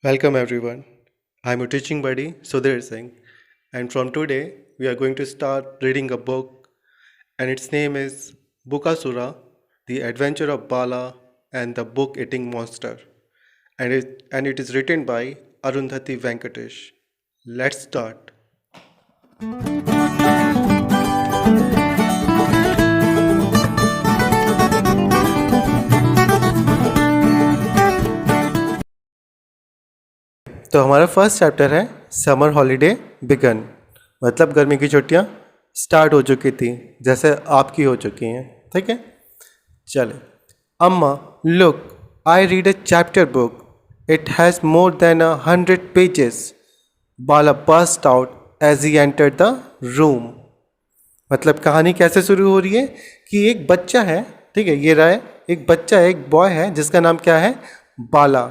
Welcome everyone. I'm your teaching buddy Sudhir Singh, and from today we are going to start reading a book, and its name is Bukasura: The Adventure of Bala and the Book Eating Monster, and it is written by Arundhati Venkatesh. Let's start. तो हमारा first chapter है summer holiday begin, मतलब गर्मी की छुट्टियां start हो चुकी थी, जैसे आपकी हो चुकी हैं। ठीक है, चले। Amma, look, I read a chapter book, it has more than 100 pages. Bala burst out as he enter the room. मतलब कहानी कैसे शुरू हो रही है कि एक बच्चा है, ठीक है, ये रहा है, एक बच्चा है, एक बॉय है जिसका नाम क्या है, बाला।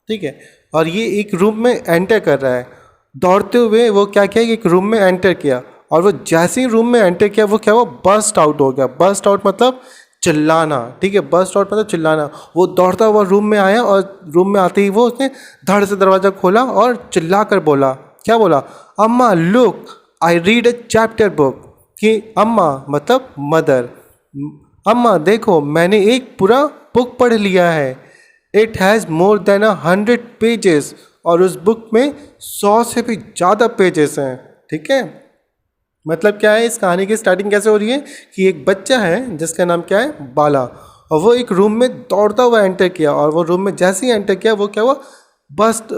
ठीक है, और ये एक रूम में एंटर कर रहा है। दौड़ते हुए वो क्या किया, एक रूम में एंटर किया, और वो जैसे ही रूम में एंटर किया वो क्या हुआ, बर्स्ट आउट हो गया। बर्स्ट आउट मतलब चिल्लाना। ठीक है, बर्स्ट आउट मतलब चिल्लाना। वो दौड़ता हुआ रूम में आया, और रूम में आते ही वो उसने धड़ से दरवाज़ा खोला और चिल्ला कर बोला, क्या बोला, अम्मा look, I read a chapter book. कि अम्मा मतलब मदर, अम्मा देखो मैंने एक पूरा बुक पढ़ लिया है। It has more than 100 pages, और उस बुक में 100 से भी ज़्यादा पेजेस हैं। ठीक है, मतलब क्या है, इस कहानी की स्टार्टिंग कैसे हो रही है कि एक बच्चा है जिसका नाम क्या है, बाला, और वो एक रूम में दौड़ता हुआ एंटर किया, और वो रूम में जैसे ही एंटर किया वो क्या हुआ, बस्ट,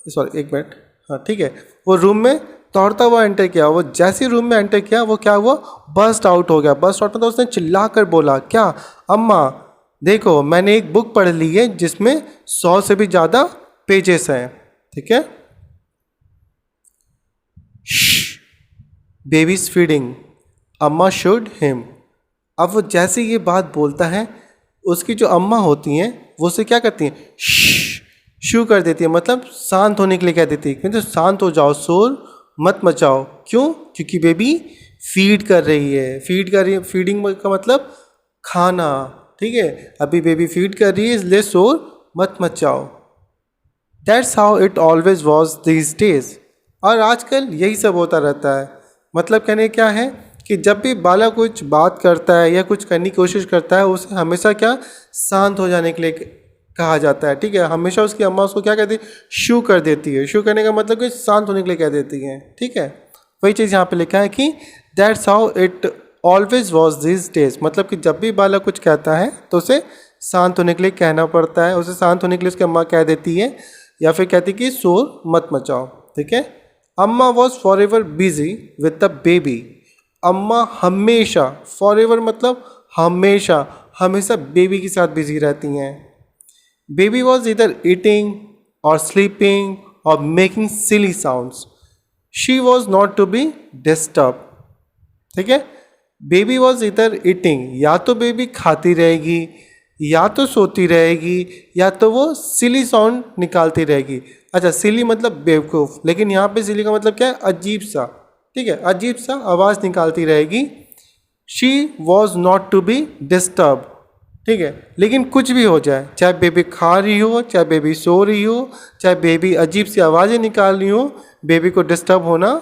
सॉरी एक मिनट, हाँ ठीक है, वो रूम में दौड़ता हुआ एंटर किया, वो जैसे ही रूम में एंटर किया वो क्या हुआ, बस्ट आउट हो गया। बस्ट आउट मतलब उसने चिल्ला कर बोला, क्या, अम्मा देखो मैंने एक बुक पढ़ ली है जिसमें 100 से भी ज़्यादा पेजेस हैं। ठीक है, बेबीज फीडिंग, अम्मा शुड हिम। अब वो जैसे ये बात बोलता है, उसकी जो अम्मा होती हैं वो उसे क्या करती हैं, शू कर देती है, मतलब शांत होने के लिए कह देती है, क्योंकि शांत हो जाओ, शोर मत मचाओ। क्यों, क्योंकि बेबी फीड कर रही है। फीड कर रही है, फीडिंग का मतलब खाना। ठीक है, अभी बेबी फीड कर रही है, इसलिए शोर मत मचाओ। That's how it always was these days. और आजकल यही सब होता रहता है। मतलब कहने क्या है कि जब भी बाला कुछ बात करता है या कुछ करने की कोशिश करता है, उसे हमेशा क्या, शांत हो जाने के लिए कहा जाता है। ठीक है, हमेशा उसकी अम्मा उसको क्या कहती है, शू कर देती है। शू करने का मतलब कि शांत होने के लिए कह देती है। ठीक है, वही चीज़ यहाँ पे लिखा है कि that's how it always was this days, मतलब कि जब भी बाला कुछ कहता है तो उसे शांत होने के लिए कहना पड़ता है। उसे शांत होने के लिए उसकी अम्मा कह देती है, या फिर कहती कि शोर मत मचाओ। ठीक है, अम्मा was for ever busy with the baby. अम्मा हमेशा, फॉर एवर मतलब हमेशा, हमेशा बेबी के साथ बिजी रहती हैं। बेबी वॉज इधर ईटिंग और स्लीपिंग और making silly sounds. She was not to be disturb. ठीक है, बेबी वॉज इधर ईटिंग, या तो बेबी खाती रहेगी, या तो सोती रहेगी, या तो वो सिली साउंड निकालती रहेगी। अच्छा, सिली मतलब बेवकूफ़, लेकिन यहाँ पे सिली का मतलब क्या है, अजीब सा। ठीक है, अजीब सा आवाज़ निकालती रहेगी। She was not to be disturb. ठीक है, लेकिन कुछ भी हो जाए, चाहे बेबी खा रही हो, चाहे बेबी सो रही हो, चाहे बेबी अजीब सी आवाज़ें निकाल रही हो, बेबी को डिस्टर्ब होना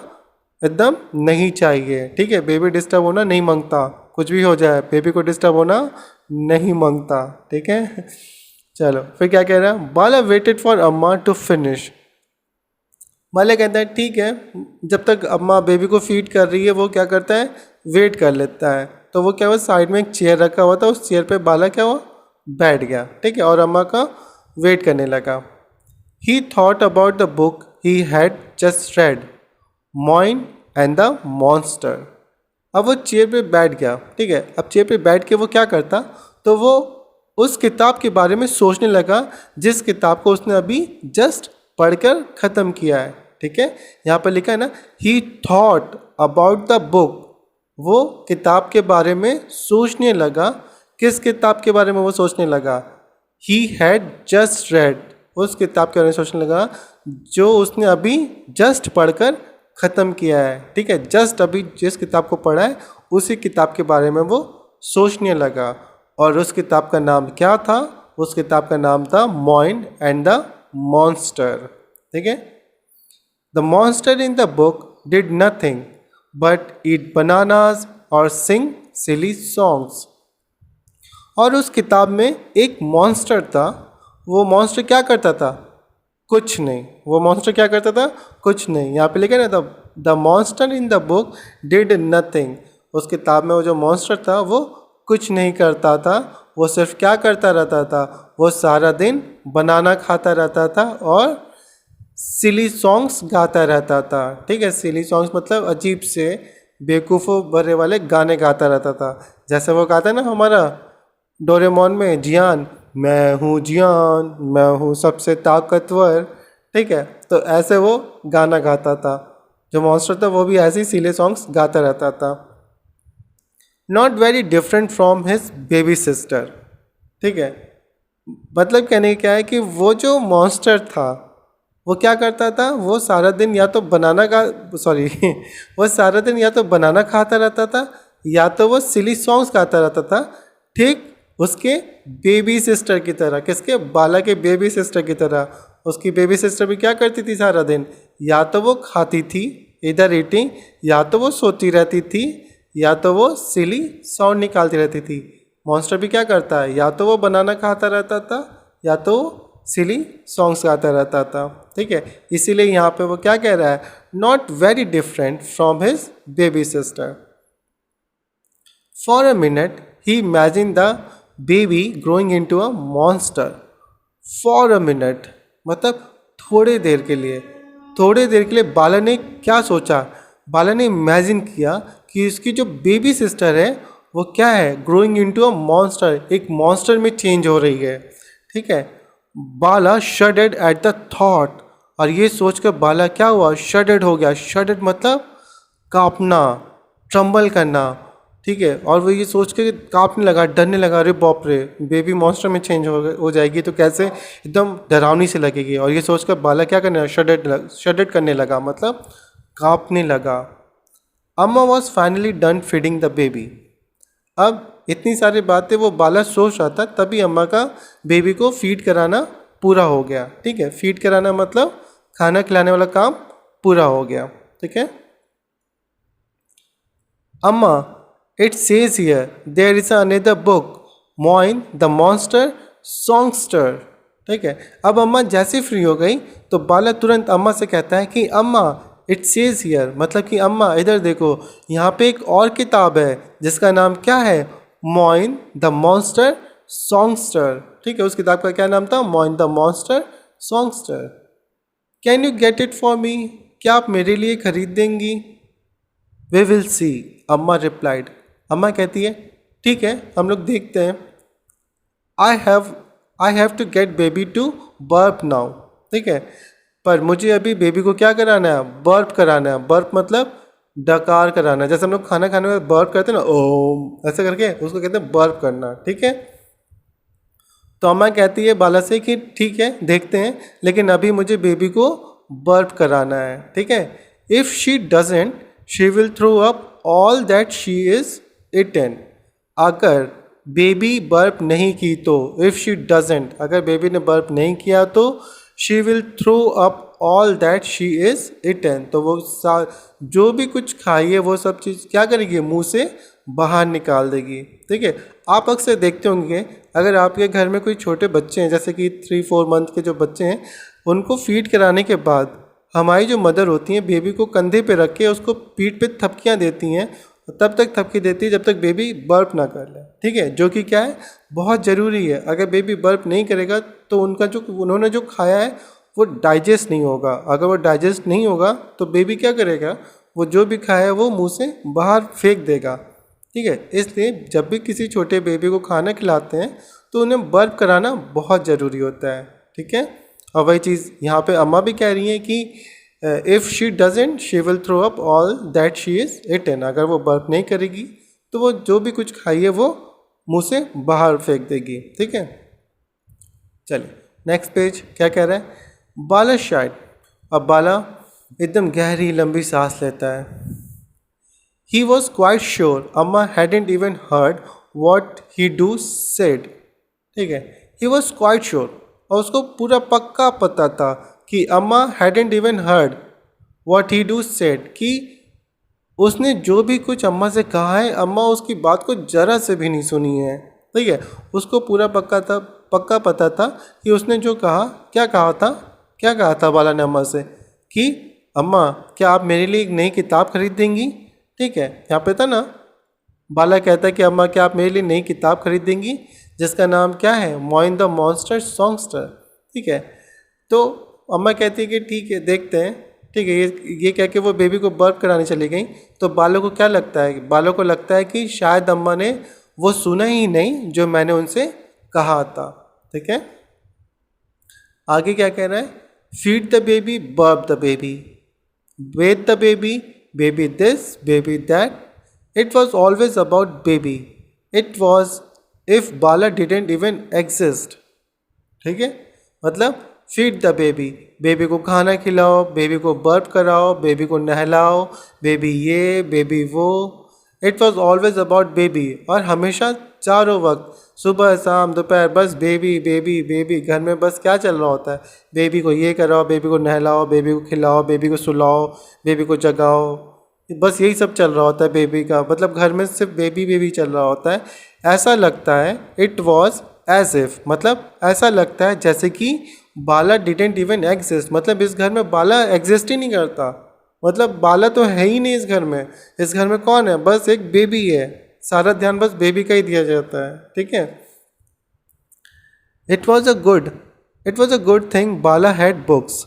एकदम नहीं चाहिए। ठीक है, बेबी डिस्टर्ब होना नहीं मांगता। कुछ भी हो जाए, बेबी को डिस्टर्ब होना नहीं मांगता। ठीक है, चलो फिर क्या कह रहा है, बाला वेटेड फॉर अम्मा टू फिनिश। बाला कहता है ठीक है, जब तक अम्मा बेबी को फीड कर रही है वो क्या करता है, वेट कर लेता है। तो वो क्या हुआ, साइड में एक चेयर रखा हुआ था, उस चेयर पे बाला क्या हुआ, बैठ गया। ठीक है, और अम्मा का वेट करने लगा। He thought about the book he had just read, Moin and the monster. अब वो चेयर पे बैठ गया। ठीक है, अब चेयर पे बैठ के वो क्या करता, तो वो उस किताब के बारे में सोचने लगा जिस किताब को उसने अभी जस्ट पढ़कर ख़त्म किया है। ठीक है, यहाँ पर लिखा है ना, ही थॉट अबाउट द बुक, वो किताब के बारे में सोचने लगा। किस किताब के बारे में वो सोचने लगा, ही हैड जस्ट रेड, उस किताब के बारे में सोचने लगा जो उसने अभी जस्ट पढ़कर ख़त्म किया है। ठीक है, जस्ट अभी जिस किताब को पढ़ा है उसी किताब के बारे में वो सोचने लगा। और उस किताब का नाम क्या था, उस किताब का नाम था मॉइन एंड द मॉन्स्टर। ठीक है। The monster in the book did nothing but eat bananas और सिंग सिली सॉन्ग्स। और उस किताब में एक मॉन्स्टर था, वो मॉन्स्टर क्या करता था? कुछ नहीं। वो मॉन्स्टर क्या करता था? कुछ नहीं। यहाँ पे लिखा ना, the monster in the book did nothing. उस किताब में वो जो मॉन्स्टर था वो कुछ नहीं करता था, वो सिर्फ क्या करता रहता था? वो सारा दिन बनाना खाता रहता था और सिली सॉन्ग्स गाता रहता था। ठीक है, सिली सॉन्ग्स मतलब अजीब से बेवकूफ़ों भरे वाले गाने गाता रहता था। जैसे वो गाता है ना हमारा डोरेमोन में, जियान, मैं हूँ जियान, मैं हूँ सबसे ताकतवर। ठीक है, तो ऐसे वो गाना गाता था। जो मॉन्स्टर था वो भी ऐसे ही सिली सॉन्ग्स गाता रहता था। Not very different from his baby sister. ठीक है, मतलब कहने का क्या है कि वो जो मॉन्स्टर था वो क्या करता था? वो सारा दिन या तो वो सारा दिन या तो बनाना खाता रहता था या तो वो सिली सॉन्ग्स गाता रहता था, ठीक उसके बेबी सिस्टर की तरह। किसके? बाला के बेबी सिस्टर की तरह। उसकी बेबी सिस्टर भी क्या करती थी सारा दिन? या तो वो खाती थी, इधर ईटिंग, या तो वो सोती रहती थी, या तो वो सिली साउंड निकालती रहती थी। मॉन्स्टर भी क्या करता है? या तो वो बनाना खाता रहता था या तो सिली सॉन्ग्स गाता रहता था। ठीक है, इसीलिए यहाँ पे वो क्या कह रहा है? Not very different from his baby sister. For a minute he imagine the baby growing into a monster. For a minute मतलब थोड़ी देर के लिए। थोड़ी देर के लिए बाला ने क्या सोचा? बाला ने इमेजिन किया कि इसकी जो बेबी सिस्टर है वो क्या है? ग्रोइंग इनटू अ मॉन्स्टर, एक मॉन्स्टर में चेंज हो रही है। ठीक है, बाला शडेड एट द थॉट। और ये सोचकर बाला क्या हुआ? शडेड हो गया। शडेड मतलब कांपना, ट्रम्बल करना। ठीक है, और वो ये सोच के कांपने लगा, डरने लगा, अरे बाप रे, बेबी मॉन्स्टर में चेंज हो जाएगी तो कैसे, एकदम डरावनी से लगेगी। और ये सोचकर बाला क्या करने लगा? शडेड करने लगा, मतलब कांपने लगा। अम्मा was finally done feeding the baby. अब इतनी सारी बातें वो बाला सोच रहा था, तभी अम्मा का बेबी को फीड कराना पूरा हो गया। ठीक है, फीड कराना मतलब खाना खिलाने वाला काम पूरा हो गया। ठीक है, Amma, it says here there is another book, Moin the monster songster. ठीक है, अब अम्मा जैसे फ्री हो गई तो बाला तुरंत अम्मा से कहता है कि अम्मा, इट सेज हियर, मतलब कि अम्मा इधर देखो, यहाँ पे एक और किताब है जिसका नाम क्या है? Moin the monster songster. ठीक है, उस किताब का क्या नाम था? Moin the monster songster. Can you get it for me? क्या आप मेरे लिए खरीद देंगी? वे विल सी, अम्मा रिप्लाइड। अम्मा कहती है ठीक है, हम लोग देखते हैं। I have to get baby to burp now. ठीक है, पर मुझे अभी बेबी को क्या कराना है? बर्प कराना है। बर्प मतलब डकार कराना है। जैसे हम लोग खाना खाने में बर्प करते हैं ना, ओम ऐसे करके, उसको कहते हैं बर्प करना। ठीक है, तो अम्मा कहती है बाला से कि ठीक है देखते हैं, लेकिन अभी मुझे बेबी को बर्प कराना है। ठीक है, if she doesn't she will throw up all that she is eaten. अगर बेबी बर्प नहीं की तो, इफ़ शी डजेंट, अगर बेबी ने बर्प नहीं किया तो she will throw up all that she is eaten, तो वो जो भी कुछ खाई है वो सब चीज़ क्या करेगी? मुंह से बाहर निकाल देगी। ठीक है, आप अक्सर देखते होंगे अगर आपके घर में कोई छोटे बच्चे हैं, जैसे कि 3-4 मंथ के जो बच्चे हैं, उनको फीड कराने के बाद हमारी जो मदर होती हैं बेबी को कंधे पे रख के उसको पीठ पे थपकियाँ देती हैं, तब तक थपकी देती है जब तक बेबी बर्प ना कर ले। ठीक है, जो कि क्या है? बहुत ज़रूरी है। अगर बेबी बर्प नहीं करेगा तो उन्होंने जो खाया है वो डाइजेस्ट नहीं होगा। अगर वो डाइजेस्ट नहीं होगा तो बेबी क्या करेगा? वो जो भी खाया है वो मुंह से बाहर फेंक देगा। ठीक है, इसलिए जब भी किसी छोटे बेबी को खाना खिलाते हैं तो उन्हें बर्प कराना बहुत ज़रूरी होता है। ठीक है, और वही चीज़ यहाँ पे अम्मा भी कह रही हैं कि if she doesn't she will throw up all that she is eaten. अगर वो बर्प नहीं करेगी तो वो जो भी कुछ खाई है वो मुंह से बाहर फेंक देगी। ठीक है, चलिए नेक्स्ट पेज क्या कह रहा है? बाला शायद, अब बाला एकदम गहरी लंबी सांस लेता है। He was quite sure Amma hadn't even heard what he do said. ठीक है, he was quite sure, और उसको पूरा पक्का पता था कि अम्मा hadn't even heard what he do said, कि उसने जो भी कुछ अम्मा से कहा है अम्मा उसकी बात को जरा से भी नहीं सुनी है। ठीक है, उसको पूरा पक्का पता था कि उसने जो कहा, क्या कहा था बाला ने अम्मा से कि अम्मा क्या आप मेरे लिए एक नई किताब खरीद देंगी। ठीक है, यहाँ पे था ना, बाला कहता है कि अम्मा क्या आप मेरे लिए नई किताब खरीद देंगी जिसका नाम क्या है, मोइन द मॉन्स्टर सॉन्गस्टर। ठीक है, तो अम्मा कहती है कि ठीक है देखते हैं। ठीक है, ये कह के वो बेबी को बर्प कराने चली गई। तो बालों को क्या लगता है, बालों को लगता है कि शायद अम्मा ने वो सुना ही नहीं जो मैंने उनसे कहा था। ठीक है, आगे क्या कह रहा है, feed the baby, burp the baby, bathe the baby, baby this, baby that. It was always about baby. It was if Bala didn't even exist. ठीक है, मतलब फीड द बेबी, बेबी को खाना खिलाओ, बेबी को बर्प कराओ, baby को नहलाओ, baby ये बेबी वो। It was always about baby, और हमेशा चारों वक्त सुबह शाम दोपहर बस बेबी बेबी बेबी, घर में बस क्या चल रहा होता है, बेबी को ये कराओ, बेबी को नहलाओ, बेबी को खिलाओ, बेबी को सुलाओ, बेबी को जगाओ, बस यही सब चल रहा होता है बेबी का। मतलब घर में सिर्फ बेबी बेबी चल रहा होता है। ऐसा लगता है, इट वॉज एज इफ, मतलब ऐसा लगता है जैसे कि बाला डिडेंट इवन एग्जिस्ट, मतलब इस घर में बाला एग्जिस्ट ही नहीं करता। मतलब बाला तो है ही नहीं इस घर में। इस घर में कौन है, बस एक बेबी है, सारा ध्यान बस बेबी का ही दिया जाता है। ठीक है, it was a good thing Bala had books.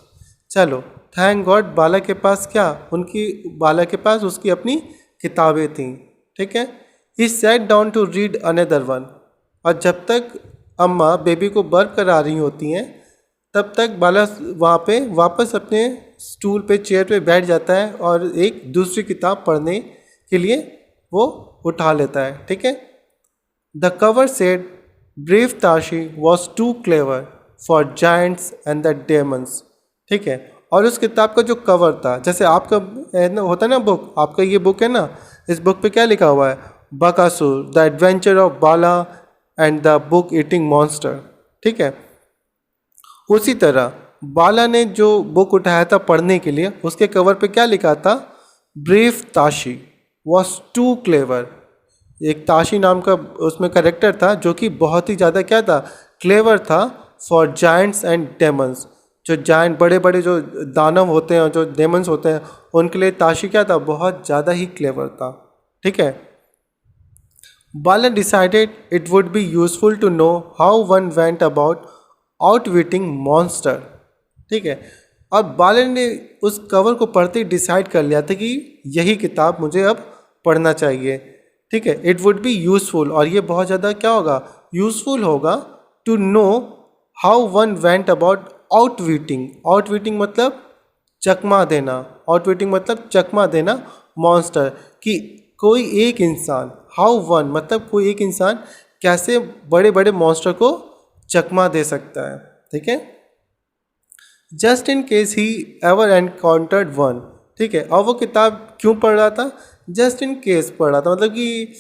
चलो थैंक गॉड बाला के पास क्या, बाला के पास उसकी अपनी किताबें थीं। ठीक है, he sat down to read another one, और जब तक अम्मा बेबी को बर्प करा रही होती हैं तब तक बाला वहाँ पे वापस अपने स्टूल पे चेयर पे बैठ जाता है और एक दूसरी किताब पढ़ने के लिए वो उठा लेता है। ठीक है, the cover said brave Tashi was too clever for giants and the demons. ठीक है, और उस किताब का जो कवर था, जैसे आपका होता है ना बुक, आपका ये बुक है ना, इस बुक पे क्या लिखा हुआ है, Bakasur the adventure of Bala and the book eating monster. ठीक है, उसी तरह बाला ने जो बुक उठाया था पढ़ने के लिए, उसके कवर पे क्या लिखा था, brave Tashi was too clever. एक ताशी नाम का उसमें करेक्टर था जो कि बहुत ही ज़्यादा क्या था, क्लेवर था, फॉर जायंट्स एंड डेमंस। जो जायंट बड़े बड़े जो दानव होते हैं और जो डेमंस होते हैं उनके लिए ताशी क्या था, बहुत ज़्यादा ही क्लेवर था। ठीक है, Bala decided it would be useful to know how one went about outwitting monster. ठीक है, अब बाला ने उस कवर को पढ़ते ही डिसाइड कर लिया था कि यही किताब मुझे अब पढ़ना चाहिए। ठीक है, इट वुड बी यूजफुल, और ये बहुत ज़्यादा क्या होगा, यूजफुल होगा, to know how one went about outwitting. Outwitting मतलब चकमा देना, आउटविटिंग मतलब चकमा देना मॉन्स्टर, कि कोई एक इंसान, हाउ वन मतलब कोई एक इंसान कैसे बड़े बड़े मॉन्स्टर को चकमा दे सकता है। ठीक है, just in case he ever encountered one. ठीक है, और वो किताब क्यों पढ़ रहा था, जस्ट इन केस पढ़ रहा था, मतलब कि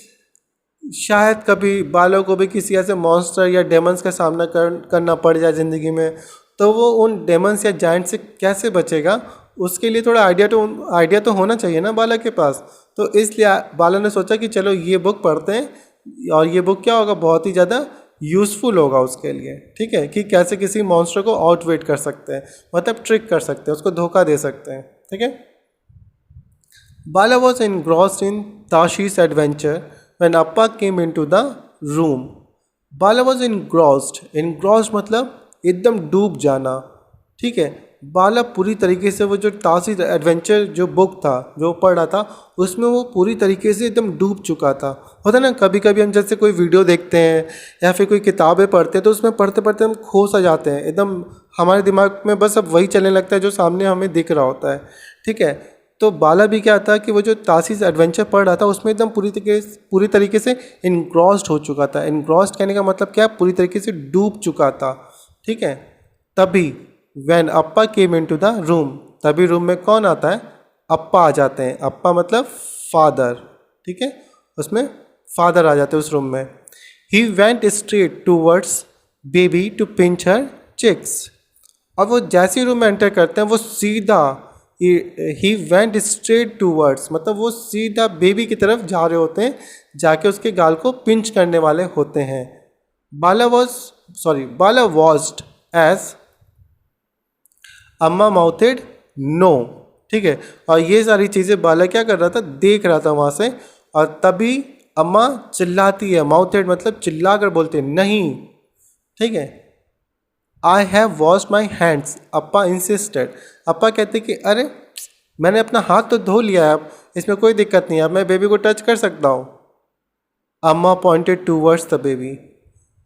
शायद कभी बालों को भी किसी ऐसे मॉन्स्टर या डेमंस का सामना करना पड़ जाए ज़िंदगी में, तो वो उन डेमंस या जायंट से कैसे बचेगा, उसके लिए थोड़ा आइडिया तो होना चाहिए ना बाला के पास। तो इसलिए बाला ने सोचा कि चलो ये बुक पढ़ते हैं, और ये बुक क्या होगा, बहुत ही ज़्यादा यूज़फुल होगा उसके लिए। ठीक है, कि कैसे किसी मॉन्स्टर को आउटवेट कर सकते हैं, मतलब ट्रिक कर सकते हैं, उसको धोखा दे सकते हैं। ठीक है, बाला was engrossed in Tashi's adventure when Appa came into the room. Bala was engrossed मतलब एकदम डूब जाना। ठीक है, बाला पूरी तरीके से वो जो ताशी एडवेंचर जो बुक था जो पढ़ रहा था उसमें वो पूरी तरीके से एकदम डूब चुका था। होता ना, कभी कभी हम जैसे कोई वीडियो देखते हैं या फिर कोई किताबें पढ़ते हैं तो उसमें पढ़ते पढ़ते हम खो सा जाते हैं, एकदम हमारे दिमाग में बस अब वही चलने लगता है जो सामने हमें दिख रहा होता है। ठीक है, तो बाला भी क्या था कि वो जो ताशीज़ एडवेंचर पढ़ रहा था उसमें एकदम पूरी तरीके से इनग्रॉस्ड हो चुका था। इनग्रॉस्ड कहने का मतलब क्या, पूरी तरीके से डूब चुका था। ठीक है, तभी when Appa came into the room, तभी रूम में कौन आता है, अप्पा आ जाते हैं। अप्पा मतलब फादर। ठीक है, उसमें फादर आ जाते हैं उस रूम में। He went straight towards baby to pinch her cheeks, और वो जैसे ही रूम में एंटर करते हैं वो सीधा ही वेंट स्ट्रेट टूवर्ड्स, मतलब वो सीधा बेबी की तरफ जा रहे होते हैं, जाके उसके गाल को पिंच करने वाले होते हैं। बाला वॉज्ड एज अम्मा माउथेड नो, ठीक है। और ये सारी चीज़ें बाला क्या कर रहा था, देख रहा था वहाँ से, और तभी अम्मा चिल्लाती है, माउथेड मतलब चिल्ला कर बोलते हैं नहीं, ठीक है। I have washed my hands, Appa insisted, Appa कहते कि अरे मैंने अपना हाथ तो धो लिया है, अब इसमें कोई दिक्कत नहीं है, अब मैं बेबी को टच कर सकता हूँ। Amma pointed towards the baby,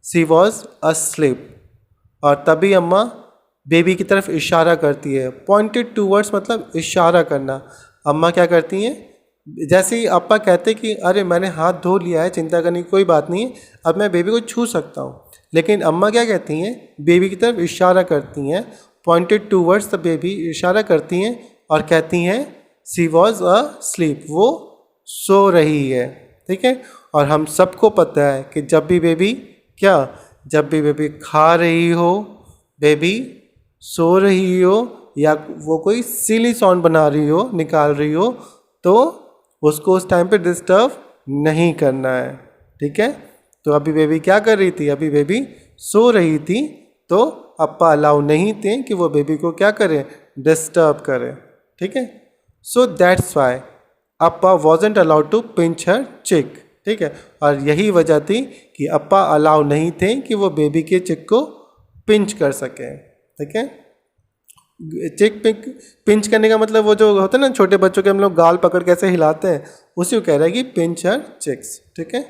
she was asleep, और तभी अम्मा बेबी की तरफ इशारा करती है। पॉइंटेड टूवर्ड्स मतलब इशारा करना। अम्मा क्या करती हैं, जैसे ही अप्पा कहते कि अरे मैंने हाथ धो लिया है, चिंता करने की कोई बात नहीं है, अब मैं बेबी को छू सकता हूँ, लेकिन अम्मा क्या कहती हैं, बेबी की तरफ इशारा करती हैं। पॉइंटेड टूवर्ड्स द बेबी, इशारा करती हैं और कहती हैं सी वॉज अ स्लीप, वो सो रही है, ठीक है। और हम सबको पता है कि जब भी बेबी खा रही हो, बेबी सो रही हो, या वो कोई सिली साउंड बना रही हो, निकाल रही हो, तो उसको उस टाइम पे डिस्टर्ब नहीं करना है, ठीक है। तो अभी बेबी क्या कर रही थी, अभी बेबी सो रही थी, तो अप्पा अलाउ नहीं थे कि वो बेबी को क्या करें, डिस्टर्ब करें, ठीक है। So that's why Appa wasn't allowed to pinch her cheek, ठीक है। और यही वजह थी कि अप्पा अलाउ नहीं थे कि वो बेबी के चिक को पिंच कर सकें, ठीक है। चिक पिंच करने का मतलब वो जो होता है ना, छोटे बच्चों के हम लोग गाल पकड़ कैसे हिलाते हैं, उसी को कह रहा है कि पिंच हर चिक्स, ठीक है।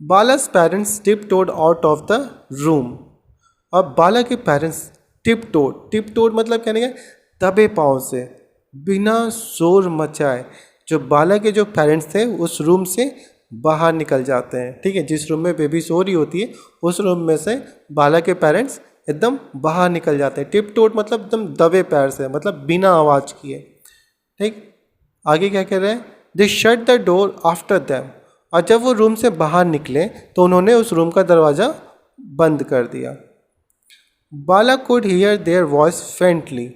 Bala's parents tiptoed out of the room. अब बाला के पेरेंट्स टिप-टोड मतलब कहने का दबे पाँव से, बिना शोर मचाए, जो बाला के जो पेरेंट्स थे उस रूम से बाहर निकल जाते हैं, ठीक है। जिस रूम में बेबी सो रही होती है उस रूम में से बाला के पेरेंट्स एकदम बाहर निकल जाते हैं। टिप-टोड मतलब एकदम दबे पैर से, मतलब बिना आवाज़ किए, ठीक। आगे क्या कह रहे हैं, they shut the door after them, और जब वो रूम से बाहर निकले तो उन्होंने उस रूम का दरवाज़ा बंद कर दिया। Bala could hear their voice faintly,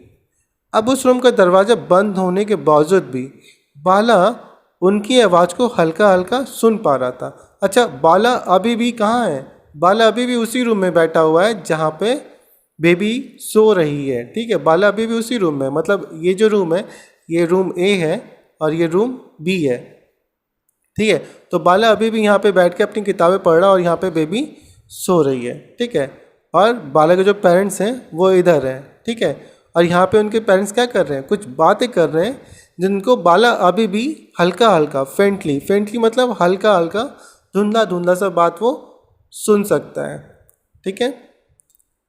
अब उस रूम का दरवाज़ा बंद होने के बावजूद भी बाला उनकी आवाज़ को हल्का हल्का सुन पा रहा था। अच्छा, बाला अभी भी कहाँ है, बाला अभी भी उसी रूम में बैठा हुआ है जहाँ पे बेबी सो रही है, ठीक है। बाला अभी भी उसी रूम में, मतलब ये जो रूम है ये रूम ए है और ये रूम बी है, ठीक है। तो बाला अभी भी यहाँ पे बैठ के अपनी किताबें पढ़ रहा है और यहाँ पे बेबी सो रही है, ठीक है। और बाला के जो पेरेंट्स हैं वो इधर हैं, ठीक है। और यहाँ पे उनके पेरेंट्स क्या कर रहे हैं, कुछ बातें कर रहे हैं जिनको बाला अभी भी हल्का हल्का फेंटली मतलब हल्का हल्का धुंधला सा बात वो सुन सकता है, ठीक है।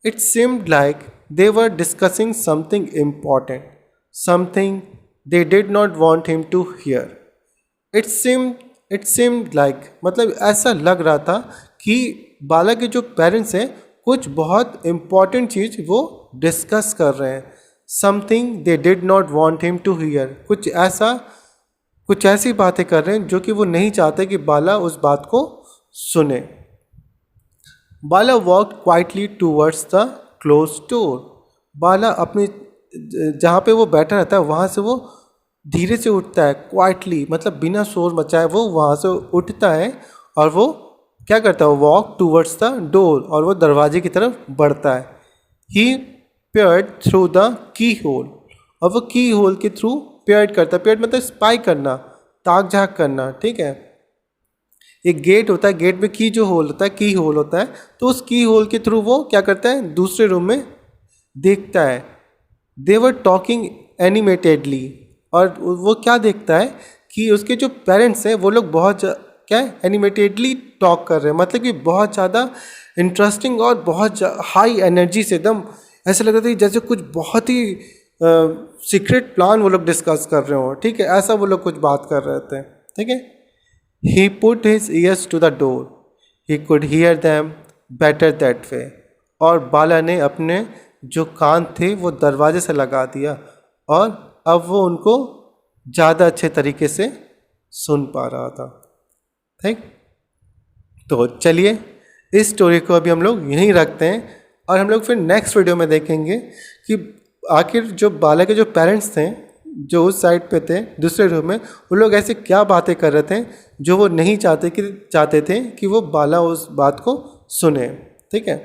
It seemed like they were discussing something important, something they did not want him to hear. It seemed like मतलब ऐसा लग रहा था कि बाला के जो पेरेंट्स हैं कुछ बहुत इम्पॉर्टेंट चीज़ वो डिस्कस कर रहे हैं। Something they did not want him to hear, कुछ ऐसी बातें कर रहे हैं जो कि वो नहीं चाहते कि बाला उस बात को सुने। Bala walked quietly towards the close door, Bala अपनी जहाँ पे वो बैठा रहता है वहाँ से वो धीरे से उठता है, क्वाइटली मतलब बिना शोर मचाए वो वहाँ से उठता है और वो क्या करता है, वॉक टूवर्ड्स द डोर, और वो दरवाजे की तरफ बढ़ता है। He peered through the keyhole, और वो की होल के थ्रू पेयर्ड करता है, पेयर्ड मतलब स्पाई करना, ताक झाक करना, ठीक है। एक गेट होता है, गेट में की जो होल होता है की होल होता है, तो उस की होल के थ्रू वो क्या करता है, दूसरे रूम में देखता है। दे वर टॉकिंग एनिमेटेडली, और वो क्या देखता है कि उसके जो पेरेंट्स हैं वो लोग बहुत क्या एनिमेटेडली टॉक कर रहे हैं, मतलब कि बहुत ज़्यादा इंटरेस्टिंग और बहुत हाई एनर्जी से, एकदम ऐसा लग रहा था जैसे कुछ बहुत ही सीक्रेट प्लान वो लोग डिस्कस कर रहे हो, ठीक है। ऐसा वो लोग कुछ बात कर रहे थे, ठीक है। He put his ears to the door, he could hear them better that way, और बाला ने अपने जो कान थे वो दरवाजे से लगा दिया और अब वो उनको ज़्यादा अच्छे तरीके से सुन पा रहा था, ठीक। तो चलिए इस स्टोरी को अभी हम लोग यहीं रखते हैं, और हम लोग फिर नेक्स्ट वीडियो में देखेंगे कि आखिर जो बाला के जो पेरेंट्स थे जो उस साइड पे थे दूसरे रूम में, वो लोग ऐसे क्या बातें कर रहे थे जो वो नहीं चाहते थे कि वो बाला उस बात को सुने। ठीक है,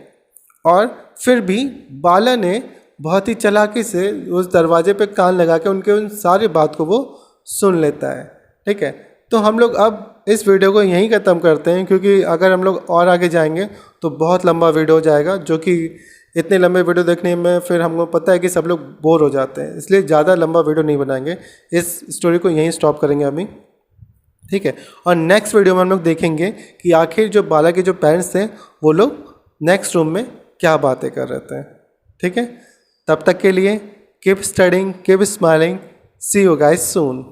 और फिर भी बाला ने बहुत ही चालाकी से उस दरवाजे पे कान लगा के उनके उन सारी बात को वो सुन लेता है। ठीक है, तो हम लोग अब इस वीडियो को यहीं ख़त्म करते हैं, क्योंकि अगर हम लोग और आगे जाएंगे तो बहुत लंबा वीडियो हो जाएगा, जो कि इतने लंबे वीडियो देखने में फिर हमको पता है कि सब लोग बोर हो जाते हैं, इसलिए ज़्यादा लंबा वीडियो नहीं बनाएंगे। इस स्टोरी को यहीं स्टॉप करेंगे अभी। ठीक है, और नेक्स्ट वीडियो में हम लोग देखेंगे कि आखिर जो बाला के जो पेरेंट्स थे वो लोग नेक्स्ट रूम में क्या बातें कर रहे थे। ठीक है, तब तक के लिए keep studying, keep smiling, see you guys soon.